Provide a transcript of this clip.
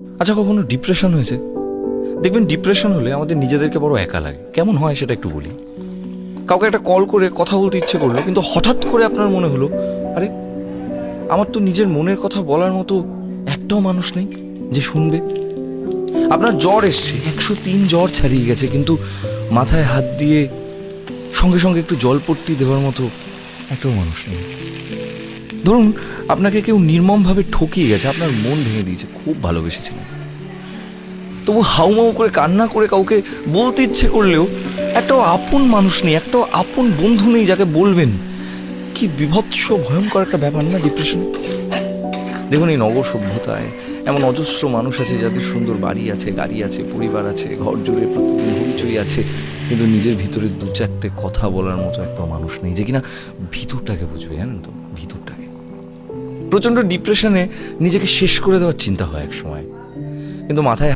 আচ্ছা, কখনো ডিপ্রেশন হয়েছে? দেখবেন ডিপ্রেশন হলে আমাদের নিজেদেরকে বড় একা লাগে। কেমন হয় সেটা একটু বলি। কাউকে একটা কল করে কথা বলতে ইচ্ছে করলো, কিন্তু হঠাৎ করে আপনার মনে হলো, আরে আমার তো নিজের মনের কথা বলার মতো একটাও মানুষ নেই যে শুনবে। আপনার জ্বর এসছে, 103 জ্বর ছাড়িয়ে গেছে, কিন্তু মাথায় হাত দিয়ে সঙ্গে সঙ্গে একটু জলপট্টি দেওয়ার মতো একটাও মানুষ নেই। ধরুন আপনাকে কেউ নির্মমভাবে ঠকিয়ে গেছে, আপনার মন ভেঙে দিয়েছে, খুব ভালোবেসেছিলেন, তবু হাউমাউ করে কান্না করে কাউকে বলতে ইচ্ছে করলেও একটাও আপন মানুষ নেই, একটাও আপন বন্ধু নেই যাকে বলবেন। কি বিভৎস ভয়ঙ্কর একটা ব্যাপার না ডিপ্রেশন? দেখুন, এই নগর সভ্যতায় এমন অজস্র মানুষ আছে যাদের সুন্দর বাড়ি আছে, গাড়ি আছে, পরিবার আছে, ঘর জুড়ে প্রতিদিন হইচই আছে, কিন্তু নিজের ভিতরে দু চারটে কথা বলার মতো একটা মানুষ নেই যে কিনা ভিতরটাকে বুঝবে। জানেন তো, ভিতরটাকে। প্রচণ্ড ডিপ্রেশনে নিজেকে শেষ করে দেওয়ার চিন্তা হয় এক সময়, কিন্তু মাথায়